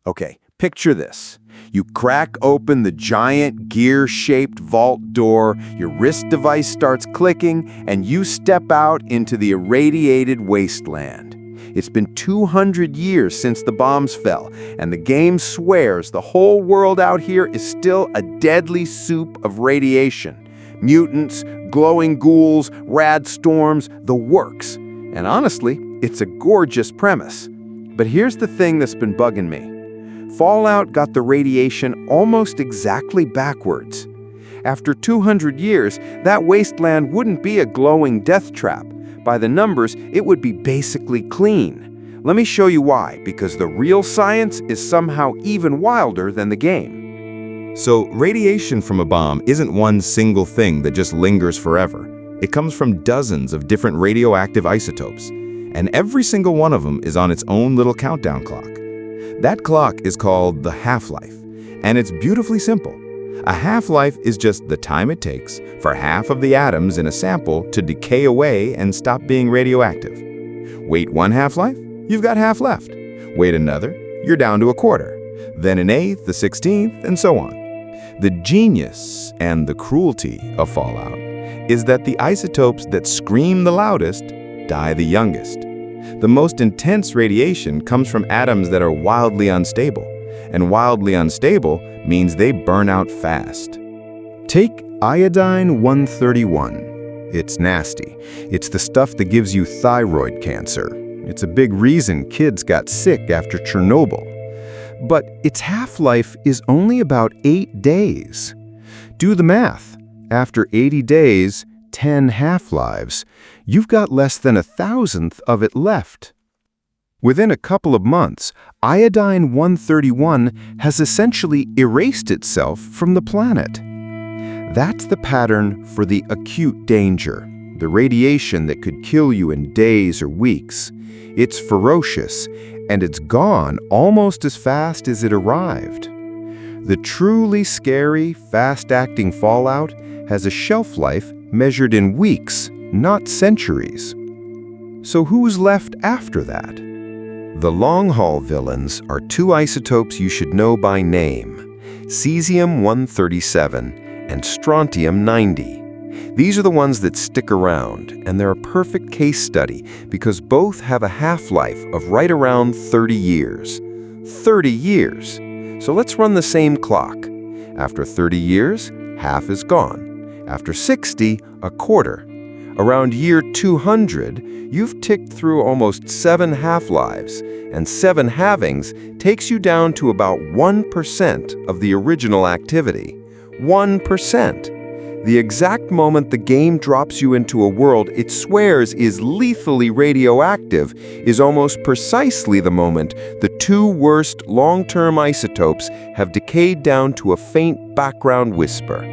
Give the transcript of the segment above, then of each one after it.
Okay, picture this. You crack open the giant gear-shaped vault door, your wrist device starts clicking, and you step out into the irradiated wasteland. It's been 200 years since the bombs fell, and the game swears the whole world out here is still a deadly soup of radiation. Mutants, glowing ghouls, rad storms, the works. And honestly, it's a gorgeous premise. But here's the thing that's been bugging me. Fallout got the radiation almost exactly backwards. After 200 years, that wasteland wouldn't be a glowing death trap. By the numbers, it would be basically clean. Let me show you why, because the real science is somehow even wilder than the game. So, radiation from a bomb isn't one single thing that just lingers forever. It comes from dozens of different radioactive isotopes, and every single one of them is on its own little countdown clock. That clock is called the half-life, and it's beautifully simple. A half-life is just the time it takes for half of the atoms in a sample to decay away and stop being radioactive. Wait one half-life, you've got half left. Wait another, you're down to a quarter. Then an eighth, a 16th, and so on. The genius and the cruelty of fallout is that the isotopes that scream the loudest die the youngest. The most intense radiation comes from atoms that are wildly unstable, and wildly unstable means they burn out fast. Take iodine-131. It's nasty. It's the stuff that gives you thyroid cancer. It's a big reason kids got sick after Chernobyl. But its half-life is only about 8 days. Do the math. After 80 days, 10 half-lives, you've got less than 1,000th of it left. Within a couple of months, iodine-131 has essentially erased itself from the planet. That's the pattern for the acute danger, the radiation that could kill you in days or weeks. It's ferocious, and it's gone almost as fast as it arrived. The truly scary, fast-acting fallout has a shelf life measured in weeks, not centuries. So who's left after that? The long-haul villains are two isotopes you should know by name, cesium-137 and strontium-90. These are the ones that stick around, and they're a perfect case study because both have a half-life of right around 30 years. 30 years! So let's run the same clock. After 30 years, half is gone. After 60, a quarter. Around year 200, you've ticked through almost 7 half-lives, and 7 halvings takes you down to about 1% of the original activity. 1%. The exact moment the game drops you into a world it swears is lethally radioactive is almost precisely the moment the 2 worst long-term isotopes have decayed down to a faint background whisper.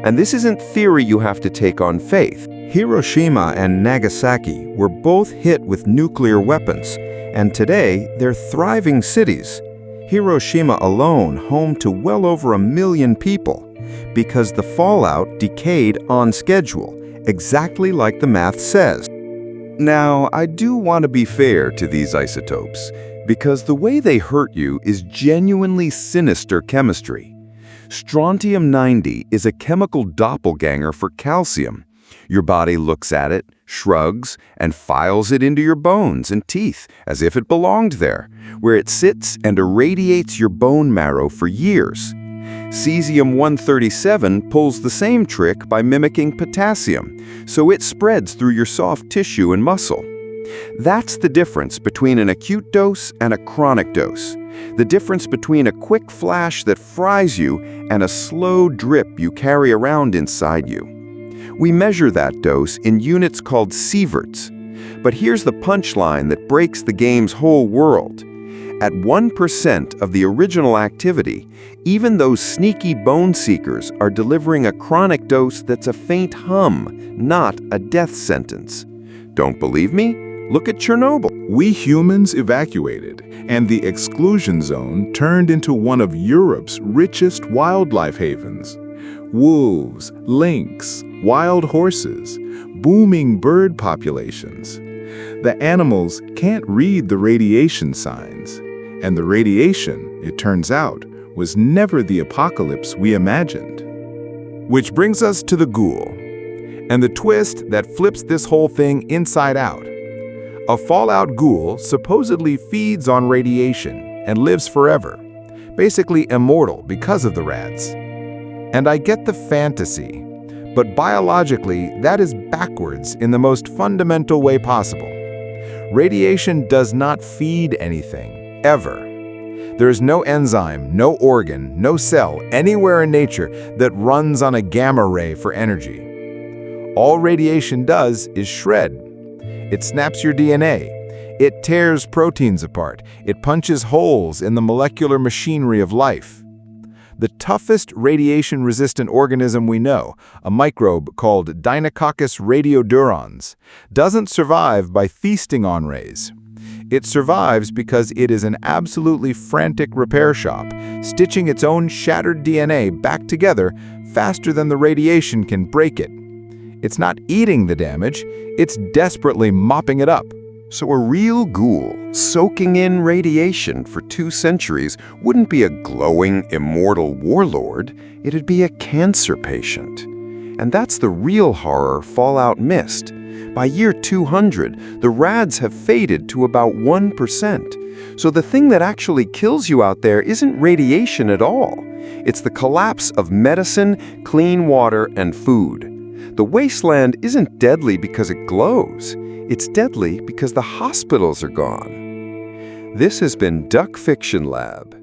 And this isn't theory you have to take on faith. Hiroshima and Nagasaki were both hit with nuclear weapons, and today they're thriving cities. Hiroshima alone home to well over 1 million people, because the fallout decayed on schedule, exactly like the math says. Now, I do want to be fair to these isotopes, because the way they hurt you is genuinely sinister chemistry. Strontium-90 is a chemical doppelganger for calcium. Your body looks at it, shrugs, and files it into your bones and teeth as if it belonged there, where it sits and irradiates your bone marrow for years. Cesium-137 pulls the same trick by mimicking potassium, so it spreads through your soft tissue and muscle. That's the difference between an acute dose and a chronic dose. The difference between a quick flash that fries you and a slow drip you carry around inside you. We measure that dose in units called sieverts. But here's the punchline that breaks the game's whole world. At 1% of the original activity, even those sneaky bone seekers are delivering a chronic dose that's a faint hum, not a death sentence. Don't believe me? Look at Chernobyl. We humans evacuated, and the exclusion zone turned into one of Europe's richest wildlife havens. Wolves, lynx, wild horses, booming bird populations. The animals can't read the radiation signs, And the radiation, it turns out, was never the apocalypse we imagined. Which brings us to the ghoul, and the twist that flips this whole thing inside out. A fallout ghoul supposedly feeds on radiation and lives forever, basically immortal because of the rads. And I get the fantasy, but biologically that is backwards in the most fundamental way possible. Radiation does not feed anything, ever. There is no enzyme, no organ, no cell anywhere in nature that runs on a gamma ray for energy. All radiation does is shred. It snaps your DNA. It tears proteins apart. It punches holes in the molecular machinery of life. The toughest radiation-resistant organism we know, a microbe called Deinococcus radiodurans, doesn't survive by feasting on rays. It survives because it is an absolutely frantic repair shop, stitching its own shattered DNA back together faster than the radiation can break it. It's not eating the damage, it's desperately mopping it up. So a real ghoul, soaking in radiation for 2 centuries, wouldn't be a glowing, immortal warlord, it'd be a cancer patient. And that's the real horror Fallout missed. By year 200, the rads have faded to about 1%. So the thing that actually kills you out there isn't radiation at all. It's the collapse of medicine, clean water, and food. The Wasteland isn't deadly because it glows. It's deadly because the hospitals are gone. This has been Duck Fiction Lab.